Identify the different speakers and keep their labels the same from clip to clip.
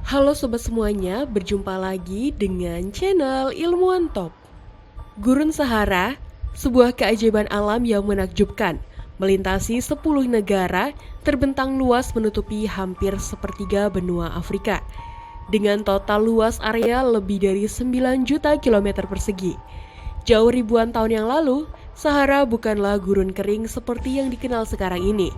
Speaker 1: Halo sobat semuanya, berjumpa lagi dengan channel Ilmuwan Top. Gurun Sahara, sebuah keajaiban alam yang menakjubkan, melintasi 10 negara, terbentang luas menutupi hampir sepertiga benua Afrika. Dengan total luas area lebih dari 9 juta kilometer persegi. Jauh ribuan tahun yang lalu, Sahara bukanlah gurun kering seperti yang dikenal sekarang ini,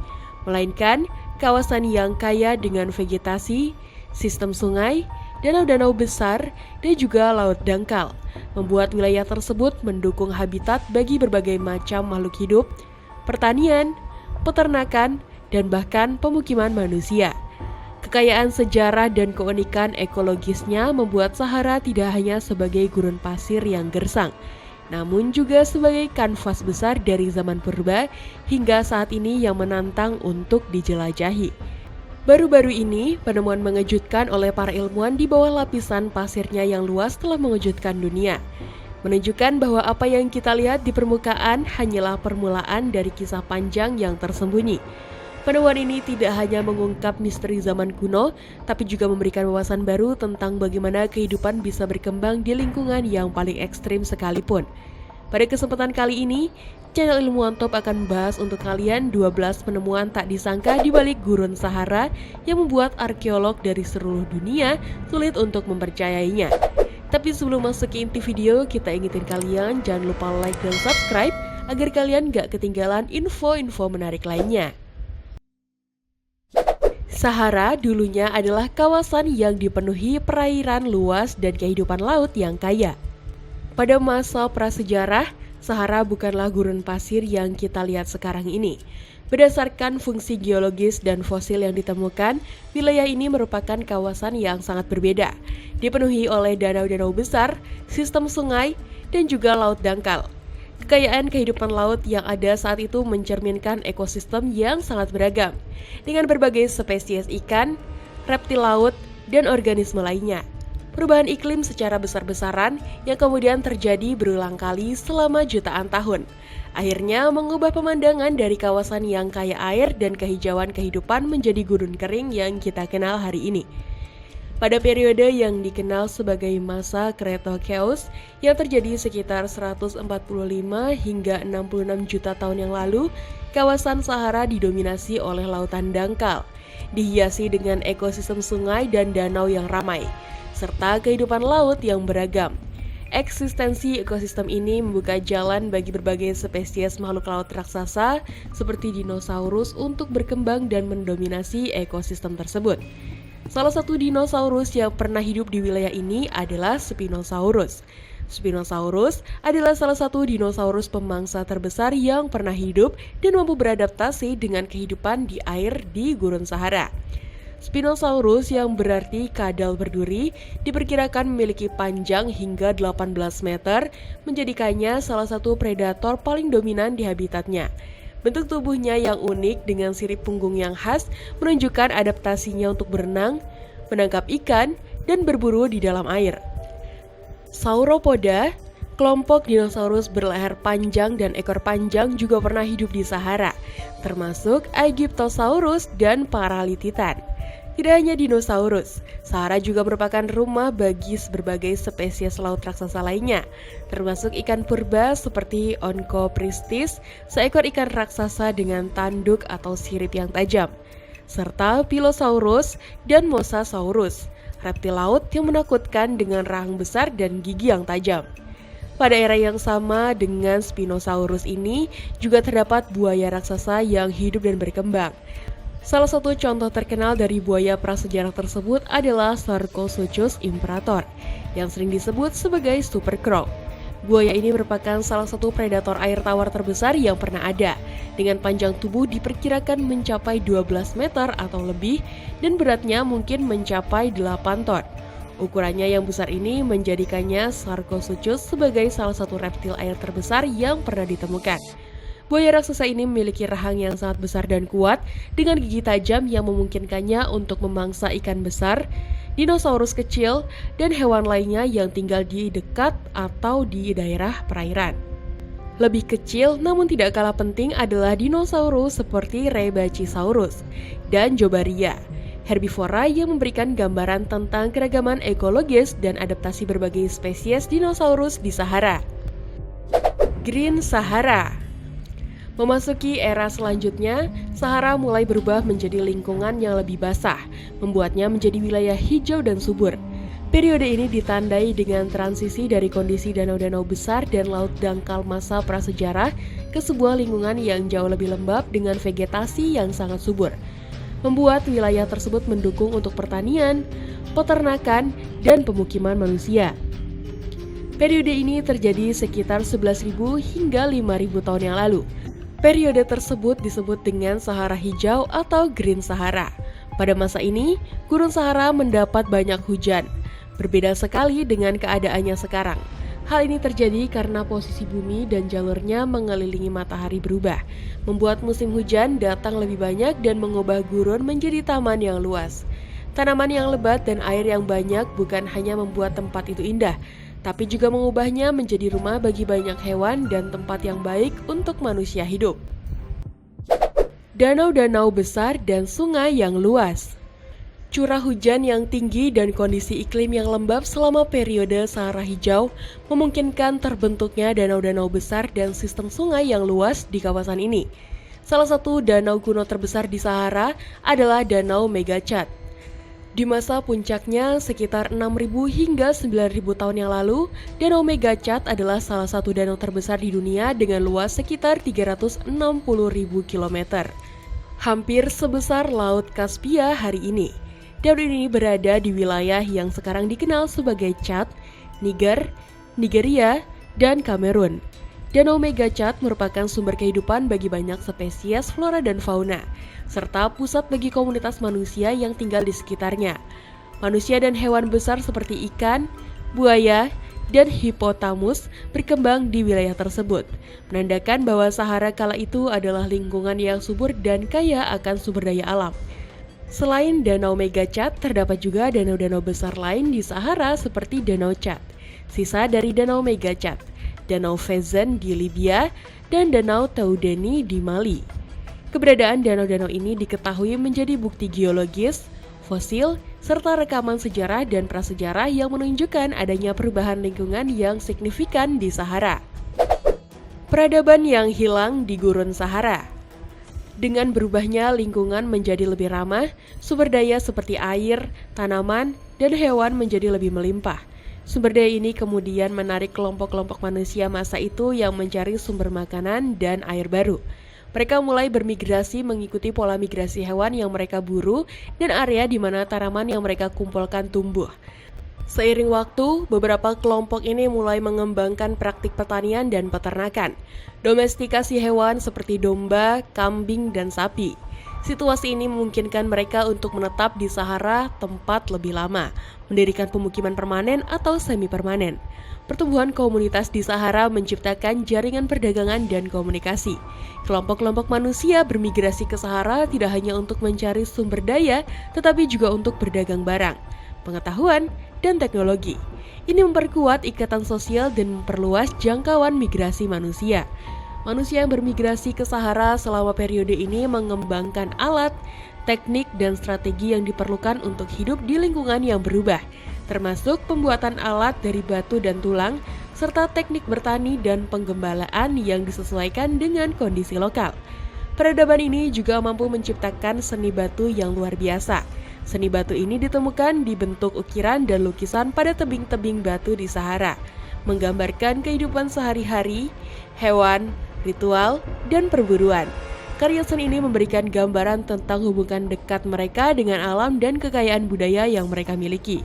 Speaker 1: melainkan kawasan yang kaya dengan vegetasi, sistem sungai, danau-danau besar, dan juga laut dangkal, membuat wilayah tersebut mendukung habitat bagi berbagai macam makhluk hidup, pertanian, peternakan, dan bahkan pemukiman manusia. Kekayaan sejarah dan keunikan ekologisnya membuat Sahara tidak hanya sebagai gurun pasir yang gersang, namun juga sebagai kanvas besar dari zaman purba hingga saat ini yang menantang untuk dijelajahi. Baru-baru ini, penemuan mengejutkan oleh para ilmuwan di bawah lapisan pasirnya yang luas telah mengejutkan dunia. Menunjukkan bahwa apa yang kita lihat di permukaan hanyalah permulaan dari kisah panjang yang tersembunyi. Penemuan ini tidak hanya mengungkap misteri zaman kuno, tapi juga memberikan wawasan baru tentang bagaimana kehidupan bisa berkembang di lingkungan yang paling ekstrim sekalipun. Pada kesempatan kali ini, channel Ilmuwan Top akan membahas untuk kalian 12 penemuan tak disangka di balik gurun Sahara yang membuat arkeolog dari seluruh dunia sulit untuk mempercayainya. Tapi sebelum masuk ke inti video, kita ingetin kalian jangan lupa like dan subscribe agar kalian gak ketinggalan info-info menarik lainnya. Sahara dulunya adalah kawasan yang dipenuhi perairan luas dan kehidupan laut yang kaya. Pada masa prasejarah, Sahara bukanlah gurun pasir yang kita lihat sekarang ini. Berdasarkan fungsi geologis dan fosil yang ditemukan, wilayah ini merupakan kawasan yang sangat berbeda, dipenuhi oleh danau-danau besar, sistem sungai, dan juga laut dangkal. Kekayaan kehidupan laut yang ada saat itu mencerminkan ekosistem yang sangat beragam, dengan berbagai spesies ikan, reptil laut, dan organisme lainnya. Perubahan iklim secara besar-besaran yang kemudian terjadi berulang kali selama jutaan tahun, akhirnya mengubah pemandangan dari kawasan yang kaya air dan kehijauan kehidupan menjadi gurun kering yang kita kenal hari ini. Pada periode yang dikenal sebagai masa Kretaceous yang terjadi sekitar 145 hingga 66 juta tahun yang lalu, kawasan Sahara didominasi oleh lautan dangkal, dihiasi dengan ekosistem sungai dan danau yang ramai, serta kehidupan laut yang beragam. Eksistensi ekosistem ini membuka jalan bagi berbagai spesies makhluk laut raksasa seperti dinosaurus untuk berkembang dan mendominasi ekosistem tersebut. Salah satu dinosaurus yang pernah hidup di wilayah ini adalah Spinosaurus. Spinosaurus adalah salah satu dinosaurus pemangsa terbesar yang pernah hidup dan mampu beradaptasi dengan kehidupan di air di gurun Sahara. Spinosaurus yang berarti kadal berduri diperkirakan memiliki panjang hingga 18 meter, menjadikannya salah satu predator paling dominan di habitatnya. Bentuk tubuhnya yang unik dengan sirip punggung yang khas menunjukkan adaptasinya untuk berenang, menangkap ikan, dan berburu di dalam air. Sauropoda, kelompok dinosaurus berleher panjang dan ekor panjang juga pernah hidup di Sahara, termasuk Aegyptosaurus dan Paralititan. Tidak hanya dinosaurus, Sahara juga merupakan rumah bagi berbagai spesies laut raksasa lainnya, termasuk ikan purba seperti Onchopristis, seekor ikan raksasa dengan tanduk atau sirip yang tajam, serta Pilosaurus dan Mosasaurus, reptil laut yang menakutkan dengan rahang besar dan gigi yang tajam. Pada era yang sama dengan Spinosaurus ini, juga terdapat buaya raksasa yang hidup dan berkembang. Salah satu contoh terkenal dari buaya prasejarah tersebut adalah Sarcosuchus imperator, yang sering disebut sebagai super crow. Buaya ini merupakan salah satu predator air tawar terbesar yang pernah ada, dengan panjang tubuh diperkirakan mencapai 12 meter atau lebih, dan beratnya mungkin mencapai 8 ton. Ukurannya yang besar ini menjadikannya Sarcosuchus sebagai salah satu reptil air terbesar yang pernah ditemukan. Buaya raksasa ini memiliki rahang yang sangat besar dan kuat, dengan gigi tajam yang memungkinkannya untuk memangsa ikan besar, dinosaurus kecil, dan hewan lainnya yang tinggal di dekat atau di daerah perairan. Lebih kecil namun tidak kalah penting adalah dinosaurus seperti Rebachisaurus dan Jobaria. herbivora yang memberikan gambaran tentang keragaman ekologis dan adaptasi berbagai spesies dinosaurus di Sahara. Green Sahara. Memasuki era selanjutnya, Sahara mulai berubah menjadi lingkungan yang lebih basah, membuatnya menjadi wilayah hijau dan subur. Periode ini ditandai dengan transisi dari kondisi danau-danau besar dan laut dangkal masa prasejarah ke sebuah lingkungan yang jauh lebih lembab dengan vegetasi yang sangat subur, membuat wilayah tersebut mendukung untuk pertanian, peternakan, dan pemukiman manusia. Periode ini terjadi sekitar 11.000 hingga 5.000 tahun yang lalu. Periode tersebut disebut dengan Sahara Hijau atau Green Sahara. Pada masa ini, Gurun Sahara mendapat banyak hujan. Berbeda sekali dengan keadaannya sekarang. Hal ini terjadi karena posisi bumi dan jalurnya mengelilingi matahari berubah, membuat musim hujan datang lebih banyak dan mengubah gurun menjadi taman yang luas. Tanaman yang lebat dan air yang banyak bukan hanya membuat tempat itu indah, tapi juga mengubahnya menjadi rumah bagi banyak hewan dan tempat yang baik untuk manusia hidup. Danau-danau besar dan sungai yang luas. Curah hujan yang tinggi dan kondisi iklim yang lembab selama periode Sahara Hijau memungkinkan terbentuknya danau-danau besar dan sistem sungai yang luas di kawasan ini. Salah satu danau kuno terbesar di Sahara adalah Danau Megachat. Di masa puncaknya sekitar 6.000 hingga 9.000 tahun yang lalu, Danau Megachat adalah salah satu danau terbesar di dunia dengan luas sekitar 360.000 km. Hampir sebesar Laut Kaspia hari ini. Danau ini berada di wilayah yang sekarang dikenal sebagai Chad, Niger, Nigeria, dan Kamerun. Danau Megachat merupakan sumber kehidupan bagi banyak spesies flora dan fauna, serta pusat bagi komunitas manusia yang tinggal di sekitarnya. Manusia dan hewan besar seperti ikan, buaya, dan hipotamus berkembang di wilayah tersebut, menandakan bahwa Sahara kala itu adalah lingkungan yang subur dan kaya akan sumber daya alam. Selain Danau Megachat, terdapat juga danau-danau besar lain di Sahara seperti Danau Chad, sisa dari Danau Megachat, Danau Vezzen di Libya, dan Danau Taudeni di Mali. Keberadaan danau-danau ini diketahui menjadi bukti geologis, fosil, serta rekaman sejarah dan prasejarah yang menunjukkan adanya perubahan lingkungan yang signifikan di Sahara. Peradaban yang hilang di Gurun Sahara. Dengan berubahnya lingkungan menjadi lebih ramah, sumber daya seperti air, tanaman, dan hewan menjadi lebih melimpah. Sumber daya ini kemudian menarik kelompok-kelompok manusia masa itu yang mencari sumber makanan dan air baru. Mereka mulai bermigrasi mengikuti pola migrasi hewan yang mereka buru dan area di mana tanaman yang mereka kumpulkan tumbuh. Seiring waktu, beberapa kelompok ini mulai mengembangkan praktik pertanian dan peternakan, domestikasi hewan seperti domba, kambing, dan sapi. Situasi ini memungkinkan mereka untuk menetap di Sahara tempat lebih lama, mendirikan pemukiman permanen atau semi-permanen. Pertumbuhan komunitas di Sahara menciptakan jaringan perdagangan dan komunikasi. Kelompok-kelompok manusia bermigrasi ke Sahara tidak hanya untuk mencari sumber daya, tetapi juga untuk berdagang barang, pengetahuan, dan teknologi. Ini memperkuat ikatan sosial dan memperluas jangkauan migrasi manusia. Manusia yang bermigrasi ke Sahara selama periode ini mengembangkan alat, teknik, dan strategi yang diperlukan untuk hidup di lingkungan yang berubah, termasuk pembuatan alat dari batu dan tulang, serta teknik bertani dan penggembalaan yang disesuaikan dengan kondisi lokal. Peradaban ini juga mampu menciptakan seni batu yang luar biasa. Seni batu ini ditemukan di bentuk ukiran dan lukisan pada tebing-tebing batu di Sahara, menggambarkan kehidupan sehari-hari, hewan, ritual, dan perburuan. Karya seni ini memberikan gambaran tentang hubungan dekat mereka dengan alam dan kekayaan budaya yang mereka miliki.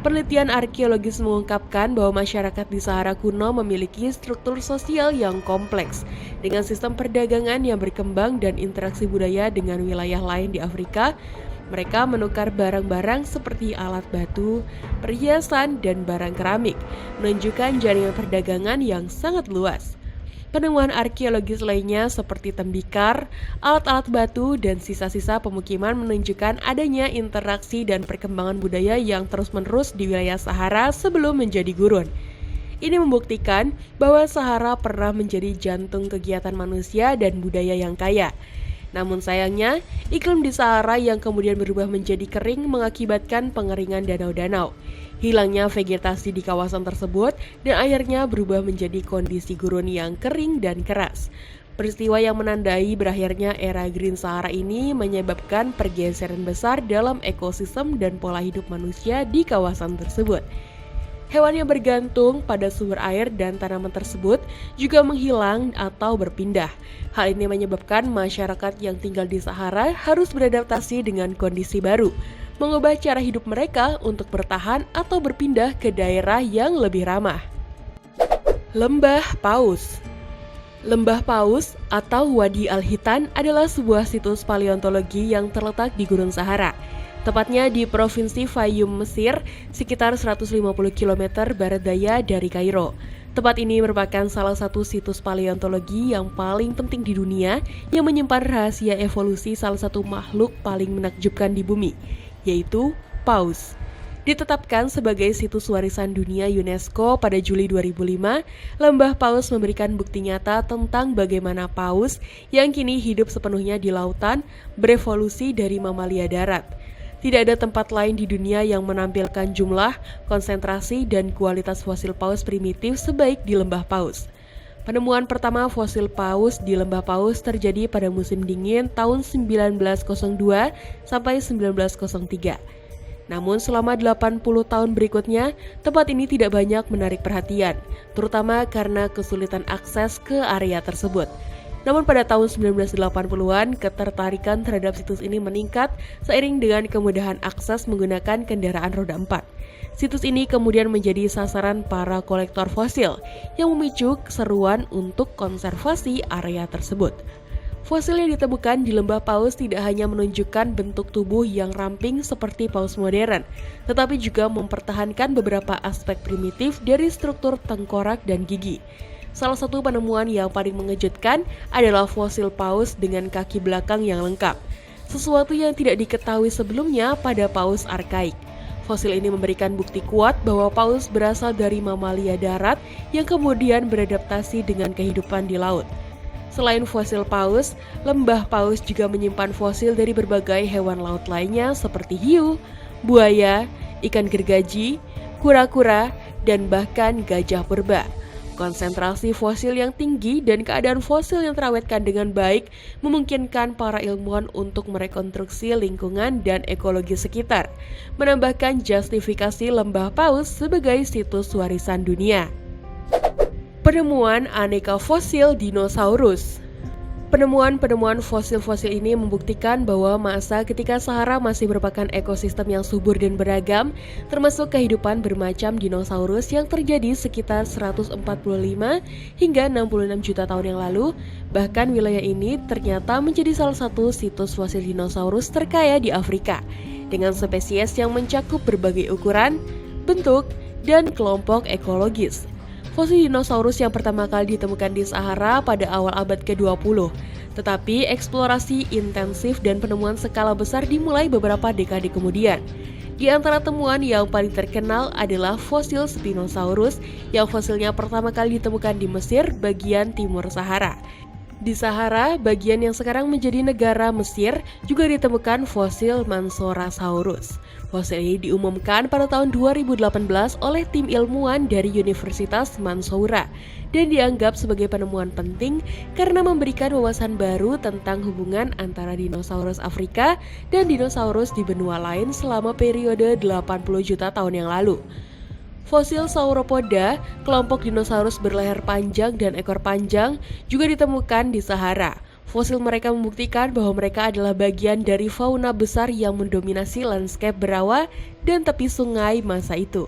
Speaker 1: Penelitian arkeologis mengungkapkan bahwa masyarakat di Sahara kuno memiliki struktur sosial yang kompleks, dengan sistem perdagangan yang berkembang dan interaksi budaya dengan wilayah lain di Afrika. Mereka menukar barang-barang seperti alat batu, perhiasan, dan barang keramik, menunjukkan jaringan perdagangan yang sangat luas. Penemuan arkeologis lainnya seperti tembikar, alat-alat batu, dan sisa-sisa pemukiman menunjukkan adanya interaksi dan perkembangan budaya yang terus-menerus di wilayah Sahara sebelum menjadi gurun. Ini membuktikan bahwa Sahara pernah menjadi jantung kegiatan manusia dan budaya yang kaya. Namun sayangnya, iklim di Sahara yang kemudian berubah menjadi kering mengakibatkan pengeringan danau-danau. Hilangnya vegetasi di kawasan tersebut dan akhirnya berubah menjadi kondisi gurun yang kering dan keras. Peristiwa yang menandai berakhirnya era Green Sahara ini menyebabkan pergeseran besar dalam ekosistem dan pola hidup manusia di kawasan tersebut. Hewan yang bergantung pada sumber air dan tanaman tersebut juga menghilang atau berpindah. Hal ini menyebabkan masyarakat yang tinggal di Sahara harus beradaptasi dengan kondisi baru, mengubah cara hidup mereka untuk bertahan atau berpindah ke daerah yang lebih ramah. Lembah Paus. Lembah Paus atau Wadi Al-Hitan adalah sebuah situs paleontologi yang terletak di Gurun Sahara. Tepatnya di Provinsi Fayum, Mesir, sekitar 150 km barat daya dari Kairo. Tempat ini merupakan salah satu situs paleontologi yang paling penting di dunia yang menyimpan rahasia evolusi salah satu makhluk paling menakjubkan di bumi, yaitu paus. Ditetapkan sebagai situs warisan dunia UNESCO pada Juli 2005, Lembah Paus memberikan bukti nyata tentang bagaimana paus yang kini hidup sepenuhnya di lautan berevolusi dari mamalia darat. Tidak ada tempat lain di dunia yang menampilkan jumlah, konsentrasi, dan kualitas fosil paus primitif sebaik di Lembah Paus. Penemuan pertama fosil paus di Lembah Paus terjadi pada musim dingin tahun 1902 sampai 1903. Namun selama 80 tahun berikutnya, tempat ini tidak banyak menarik perhatian, terutama karena kesulitan akses ke area tersebut. Namun pada tahun 1980-an, ketertarikan terhadap situs ini meningkat seiring dengan kemudahan akses menggunakan kendaraan roda 4. Situs ini kemudian menjadi sasaran para kolektor fosil yang memicu keseruan untuk konservasi area tersebut. Fosil yang ditemukan di Lembah Paus tidak hanya menunjukkan bentuk tubuh yang ramping seperti paus modern, tetapi juga mempertahankan beberapa aspek primitif dari struktur tengkorak dan gigi. Salah satu penemuan yang paling mengejutkan adalah fosil paus dengan kaki belakang yang lengkap, sesuatu yang tidak diketahui sebelumnya pada paus arkaik. Fosil ini memberikan bukti kuat bahwa paus berasal dari mamalia darat yang kemudian beradaptasi dengan kehidupan di laut. Selain fosil paus, Lembah Paus juga menyimpan fosil dari berbagai hewan laut lainnya seperti hiu, buaya, ikan gergaji, kura-kura, dan bahkan gajah purba. Konsentrasi fosil yang tinggi dan keadaan fosil yang terawetkan dengan baik memungkinkan para ilmuwan untuk merekonstruksi lingkungan dan ekologi sekitar, menambahkan justifikasi Lembah Paus sebagai situs warisan dunia. Penemuan aneka fosil dinosaurus. Penemuan fosil-fosil ini membuktikan bahwa masa ketika Sahara masih merupakan ekosistem yang subur dan beragam, termasuk kehidupan bermacam dinosaurus yang terjadi sekitar 145 hingga 66 juta tahun yang lalu. Bahkan wilayah ini ternyata menjadi salah satu situs fosil dinosaurus terkaya di Afrika, dengan spesies yang mencakup berbagai ukuran, bentuk, dan kelompok ekologis. Fosil dinosaurus yang pertama kali ditemukan di Sahara pada awal abad ke-20, tetapi eksplorasi intensif dan penemuan skala besar dimulai beberapa dekade kemudian. Di antara temuan yang paling terkenal adalah fosil Spinosaurus yang fosilnya pertama kali ditemukan di Mesir bagian timur Sahara. Di Sahara, bagian yang sekarang menjadi negara Mesir, juga ditemukan fosil Mansorasaurus. Fosil ini diumumkan pada tahun 2018 oleh tim ilmuwan dari Universitas Mansoura dan dianggap sebagai penemuan penting karena memberikan wawasan baru tentang hubungan antara dinosaurus Afrika dan dinosaurus di benua lain selama periode 80 juta tahun yang lalu. Fosil Sauropoda, kelompok dinosaurus berleher panjang dan ekor panjang, juga ditemukan di Sahara. Fosil mereka membuktikan bahwa mereka adalah bagian dari fauna besar yang mendominasi lanskap berawa dan tepi sungai masa itu.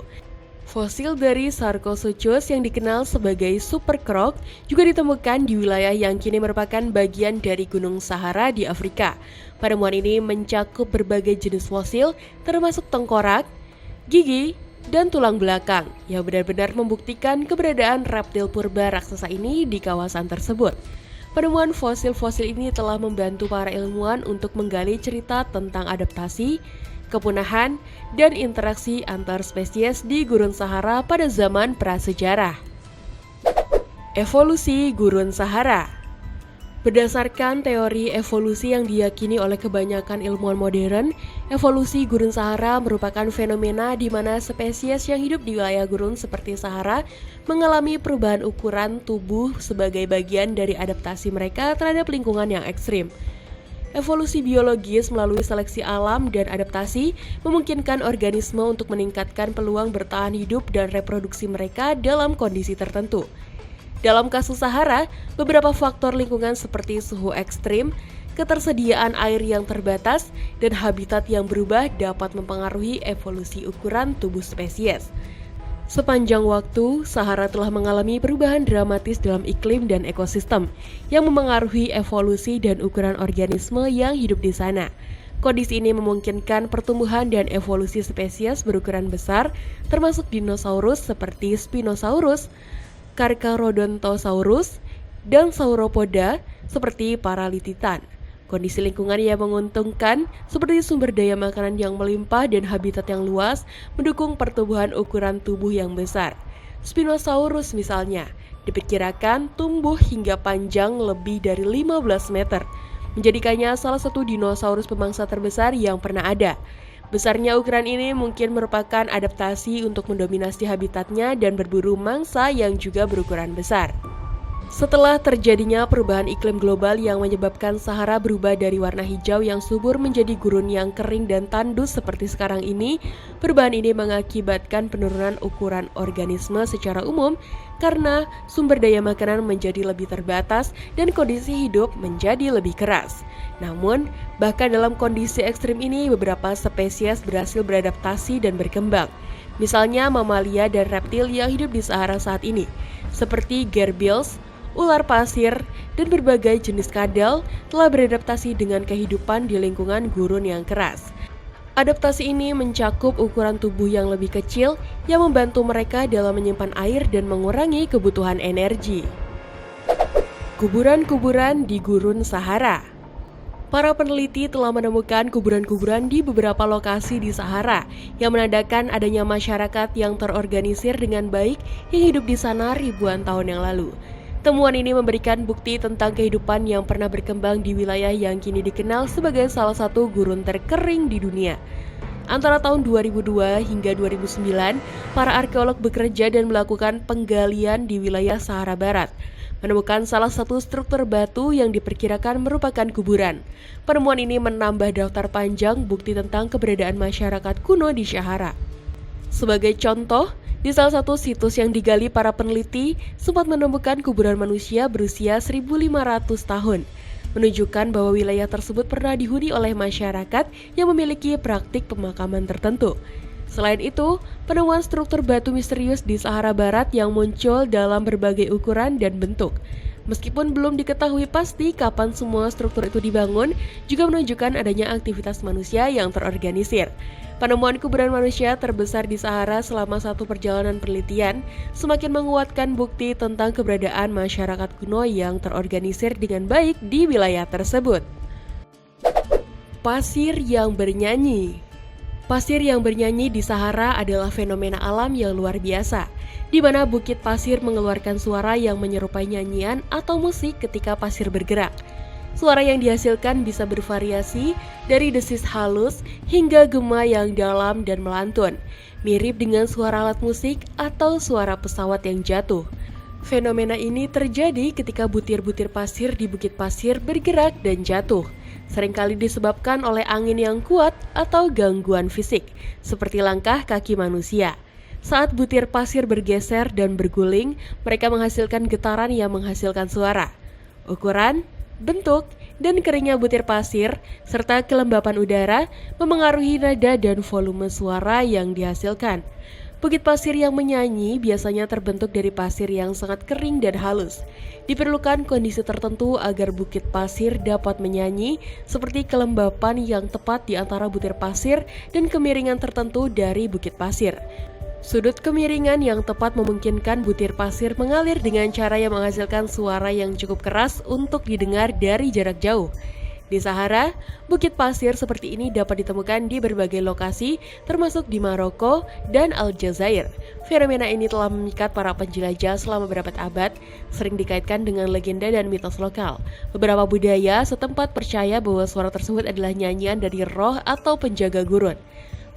Speaker 1: Fosil dari Sarcosuchus yang dikenal sebagai Super Croc juga ditemukan di wilayah yang kini merupakan bagian dari Gunung Sahara di Afrika. Penemuan ini mencakup berbagai jenis fosil, termasuk tengkorak, gigi, dan tulang belakang yang benar-benar membuktikan keberadaan reptil purba raksasa ini di kawasan tersebut. Penemuan fosil-fosil ini telah membantu para ilmuwan untuk menggali cerita tentang adaptasi, kepunahan, dan interaksi antar spesies di Gurun Sahara pada zaman prasejarah. Evolusi Gurun Sahara. Berdasarkan teori evolusi yang diyakini oleh kebanyakan ilmuwan modern, evolusi gurun Sahara merupakan fenomena di mana spesies yang hidup di wilayah gurun seperti Sahara mengalami perubahan ukuran tubuh sebagai bagian dari adaptasi mereka terhadap lingkungan yang ekstrim. Evolusi biologis melalui seleksi alam dan adaptasi memungkinkan organisme untuk meningkatkan peluang bertahan hidup dan reproduksi mereka dalam kondisi tertentu. Dalam kasus Sahara, beberapa faktor lingkungan seperti suhu ekstrim, ketersediaan air yang terbatas, dan habitat yang berubah dapat mempengaruhi evolusi ukuran tubuh spesies. Sepanjang waktu, Sahara telah mengalami perubahan dramatis dalam iklim dan ekosistem yang memengaruhi evolusi dan ukuran organisme yang hidup di sana. Kondisi ini memungkinkan pertumbuhan dan evolusi spesies berukuran besar, termasuk dinosaurus seperti Spinosaurus, Carcharodontosaurus, dan Sauropoda seperti Paralititan. Kondisi lingkungan yang menguntungkan seperti sumber daya makanan yang melimpah dan habitat yang luas mendukung pertumbuhan ukuran tubuh yang besar. Spinosaurus misalnya diperkirakan tumbuh hingga panjang lebih dari 15 meter, menjadikannya salah satu dinosaurus pemangsa terbesar yang pernah ada. Besarnya ukuran ini mungkin merupakan adaptasi untuk mendominasi habitatnya dan berburu mangsa yang juga berukuran besar. Setelah terjadinya perubahan iklim global yang menyebabkan Sahara berubah dari warna hijau yang subur menjadi gurun yang kering dan tandus seperti sekarang ini, perubahan ini mengakibatkan penurunan ukuran organisme secara umum karena sumber daya makanan menjadi lebih terbatas dan kondisi hidup menjadi lebih keras. Namun, bahkan dalam kondisi ekstrim ini, beberapa spesies berhasil beradaptasi dan berkembang. Misalnya mamalia dan reptil yang hidup di Sahara saat ini, seperti gerbils, ular pasir, dan berbagai jenis kadal telah beradaptasi dengan kehidupan di lingkungan gurun yang keras. Adaptasi ini mencakup ukuran tubuh yang lebih kecil yang membantu mereka dalam menyimpan air dan mengurangi kebutuhan energi. Kuburan-kuburan di gurun Sahara. Para peneliti telah menemukan kuburan-kuburan di beberapa lokasi di Sahara yang menandakan adanya masyarakat yang terorganisir dengan baik yang hidup di sana ribuan tahun yang lalu. Temuan ini memberikan bukti tentang kehidupan yang pernah berkembang di wilayah yang kini dikenal sebagai salah satu gurun terkering di dunia. Antara tahun 2002 hingga 2009, para arkeolog bekerja dan melakukan penggalian di wilayah Sahara Barat, menemukan salah satu struktur batu yang diperkirakan merupakan kuburan. Penemuan ini menambah daftar panjang bukti tentang keberadaan masyarakat kuno di Sahara. Sebagai contoh, di salah satu situs yang digali para peneliti sempat menemukan kuburan manusia berusia 1.500 tahun, menunjukkan bahwa wilayah tersebut pernah dihuni oleh masyarakat yang memiliki praktik pemakaman tertentu. Selain itu, penemuan struktur batu misterius di Sahara Barat yang muncul dalam berbagai ukuran dan bentuk. Meskipun belum diketahui pasti kapan semua struktur itu dibangun, juga menunjukkan adanya aktivitas manusia yang terorganisir. Penemuan kuburan manusia terbesar di Sahara selama satu perjalanan penelitian semakin menguatkan bukti tentang keberadaan masyarakat kuno yang terorganisir dengan baik di wilayah tersebut. Pasir yang bernyanyi. Pasir yang bernyanyi di Sahara adalah fenomena alam yang luar biasa, di mana bukit pasir mengeluarkan suara yang menyerupai nyanyian atau musik ketika pasir bergerak. Suara yang dihasilkan bisa bervariasi dari desis halus hingga gema yang dalam dan melantun, mirip dengan suara alat musik atau suara pesawat yang jatuh. Fenomena ini terjadi ketika butir-butir pasir di bukit pasir bergerak dan jatuh, seringkali disebabkan oleh angin yang kuat atau gangguan fisik, seperti langkah kaki manusia. Saat butir pasir bergeser dan berguling, mereka menghasilkan getaran yang menghasilkan suara. Ukuran, bentuk, dan keringnya butir pasir, serta kelembapan udara memengaruhi nada dan volume suara yang dihasilkan. Bukit pasir yang menyanyi biasanya terbentuk dari pasir yang sangat kering dan halus. Diperlukan kondisi tertentu agar bukit pasir dapat menyanyi, seperti kelembapan yang tepat di antara butir pasir dan kemiringan tertentu dari bukit pasir. Sudut kemiringan yang tepat memungkinkan butir pasir mengalir dengan cara yang menghasilkan suara yang cukup keras untuk didengar dari jarak jauh. Di Sahara, bukit pasir seperti ini dapat ditemukan di berbagai lokasi, termasuk di Maroko dan Aljazair. Fenomena ini telah memikat para penjelajah selama berabad-abad, sering dikaitkan dengan legenda dan mitos lokal. Beberapa budaya setempat percaya bahwa suara tersebut adalah nyanyian dari roh atau penjaga gurun.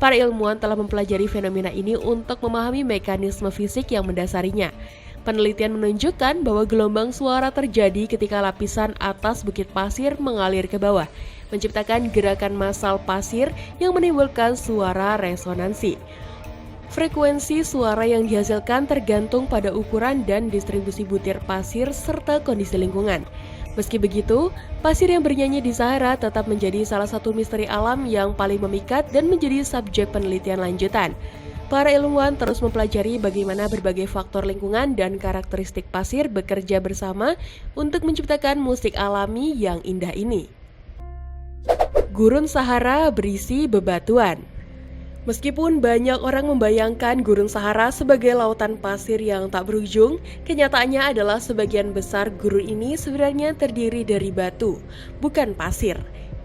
Speaker 1: Para ilmuwan telah mempelajari fenomena ini untuk memahami mekanisme fisik yang mendasarinya. Penelitian menunjukkan bahwa gelombang suara terjadi ketika lapisan atas bukit pasir mengalir ke bawah, menciptakan gerakan massal pasir yang menimbulkan suara resonansi. Frekuensi suara yang dihasilkan tergantung pada ukuran dan distribusi butir pasir serta kondisi lingkungan. Meski begitu, pasir yang bernyanyi di Sahara tetap menjadi salah satu misteri alam yang paling memikat dan menjadi subjek penelitian lanjutan. Para ilmuwan terus mempelajari bagaimana berbagai faktor lingkungan dan karakteristik pasir bekerja bersama untuk menciptakan musik alami yang indah ini. Gurun Sahara berisi bebatuan. Meskipun banyak orang membayangkan Gurun Sahara sebagai lautan pasir yang tak berujung, kenyataannya adalah sebagian besar gurun ini sebenarnya terdiri dari batu, bukan pasir.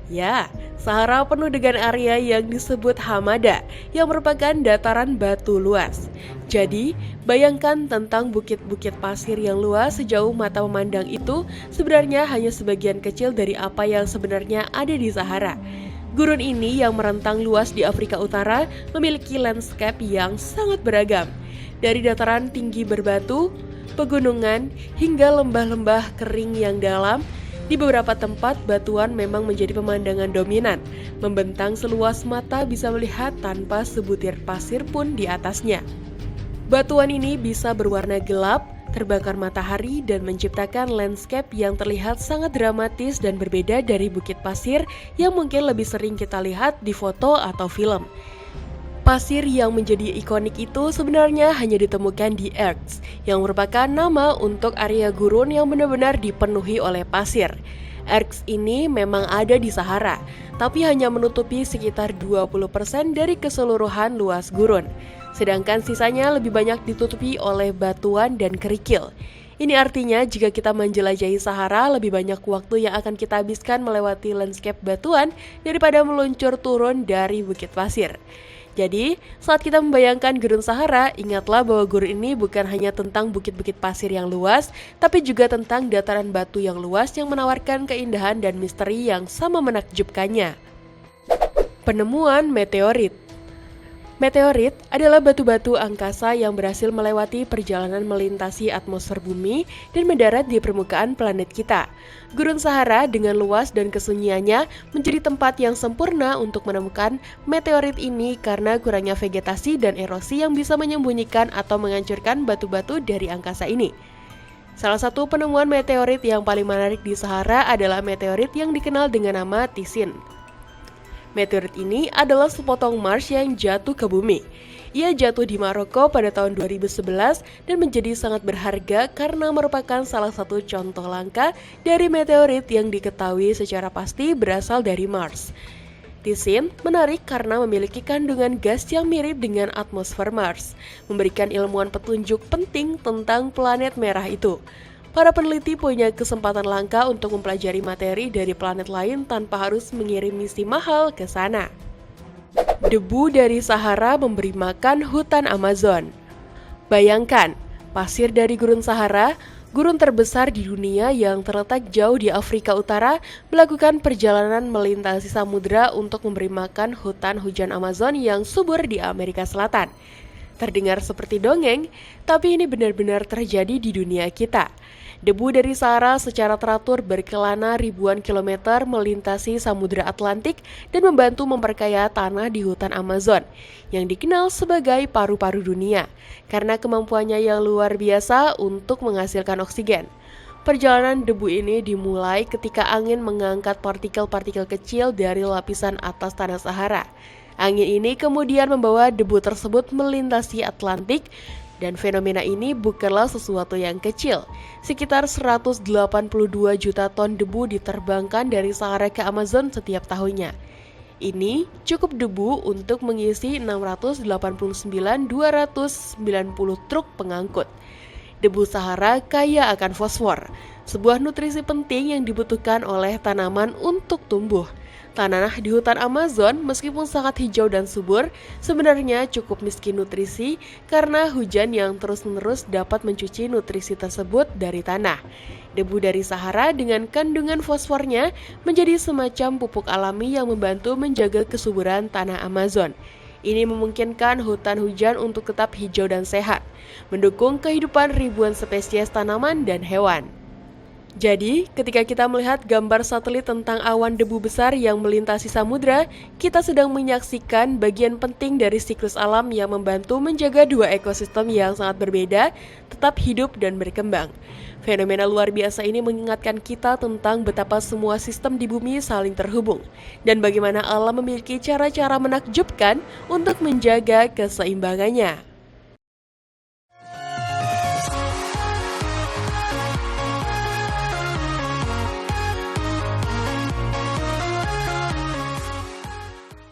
Speaker 1: Ya, Sahara penuh dengan area yang disebut Hamada, yang merupakan dataran batu luas. Jadi, bayangkan tentang bukit-bukit pasir yang luas sejauh mata memandang itu sebenarnya hanya sebagian kecil dari apa yang sebenarnya ada di Sahara. Gurun ini yang merentang luas di Afrika Utara memiliki landscape yang sangat beragam. Dari dataran tinggi berbatu, pegunungan, hingga lembah-lembah kering yang dalam, di beberapa tempat batuan memang menjadi pemandangan dominan. Membentang seluas mata bisa melihat tanpa sebutir pasir pun di atasnya. Batuan ini bisa berwarna gelap, terbakar matahari dan menciptakan landscape yang terlihat sangat dramatis dan berbeda dari bukit pasir yang mungkin lebih sering kita lihat di foto atau film. Pasir yang menjadi ikonik itu sebenarnya hanya ditemukan di Erts, yang merupakan nama untuk area gurun yang benar-benar dipenuhi oleh pasir. Erts ini memang ada di Sahara, tapi hanya menutupi sekitar 20% dari keseluruhan luas gurun. Sedangkan sisanya lebih banyak ditutupi oleh batuan dan kerikil. Ini artinya jika kita menjelajahi Sahara, lebih banyak waktu yang akan kita habiskan melewati landscape batuan daripada meluncur turun dari bukit pasir. Jadi, saat kita membayangkan Gurun Sahara, ingatlah bahwa gurun ini bukan hanya tentang bukit-bukit pasir yang luas, tapi juga tentang dataran batu yang luas yang menawarkan keindahan dan misteri yang sama menakjubkannya. Penemuan meteorit. Meteorit adalah batu-batu angkasa yang berhasil melewati perjalanan melintasi atmosfer bumi dan mendarat di permukaan planet kita. Gurun Sahara dengan luas dan kesunyiannya menjadi tempat yang sempurna untuk menemukan meteorit ini karena kurangnya vegetasi dan erosi yang bisa menyembunyikan atau menghancurkan batu-batu dari angkasa ini. Salah satu penemuan meteorit yang paling menarik di Sahara adalah meteorit yang dikenal dengan nama Tisin. Meteorit ini adalah sepotong Mars yang jatuh ke bumi. Ia jatuh di Maroko pada tahun 2011 dan menjadi sangat berharga karena merupakan salah satu contoh langka dari meteorit yang diketahui secara pasti berasal dari Mars. Tisin menarik karena memiliki kandungan gas yang mirip dengan atmosfer Mars, memberikan ilmuwan petunjuk penting tentang planet merah itu. Para peneliti punya kesempatan langka untuk mempelajari materi dari planet lain tanpa harus mengirim misi mahal ke sana. Debu dari Sahara memberi makan hutan Amazon. Bayangkan, pasir dari Gurun Sahara, gurun terbesar di dunia yang terletak jauh di Afrika Utara, melakukan perjalanan melintasi samudera untuk memberi makan hutan hujan Amazon yang subur di Amerika Selatan. Terdengar seperti dongeng, tapi ini benar-benar terjadi di dunia kita. Debu dari Sahara secara teratur berkelana ribuan kilometer melintasi Samudra Atlantik dan membantu memperkaya tanah di hutan Amazon, yang dikenal sebagai paru-paru dunia, karena kemampuannya yang luar biasa untuk menghasilkan oksigen. Perjalanan debu ini dimulai ketika angin mengangkat partikel-partikel kecil dari lapisan atas tanah Sahara. Angin ini kemudian membawa debu tersebut melintasi Atlantik, dan fenomena ini bukanlah sesuatu yang kecil. Sekitar 182 juta ton debu diterbangkan dari Sahara ke Amazon setiap tahunnya. Ini cukup debu untuk mengisi 689.290 truk pengangkut. Debu Sahara kaya akan fosfor, sebuah nutrisi penting yang dibutuhkan oleh tanaman untuk tumbuh. Tanah di hutan Amazon meskipun sangat hijau dan subur, sebenarnya cukup miskin nutrisi karena hujan yang terus-menerus dapat mencuci nutrisi tersebut dari tanah. Debu dari Sahara dengan kandungan fosfornya menjadi semacam pupuk alami yang membantu menjaga kesuburan tanah Amazon. Ini memungkinkan hutan hujan untuk tetap hijau dan sehat, mendukung kehidupan ribuan spesies tanaman dan hewan. Jadi, ketika kita melihat gambar satelit tentang awan debu besar yang melintasi samudra, kita sedang menyaksikan bagian penting dari siklus alam yang membantu menjaga dua ekosistem yang sangat berbeda, tetap hidup dan berkembang. Fenomena luar biasa ini mengingatkan kita tentang betapa semua sistem di bumi saling terhubung, dan bagaimana alam memiliki cara-cara menakjubkan untuk menjaga keseimbangannya.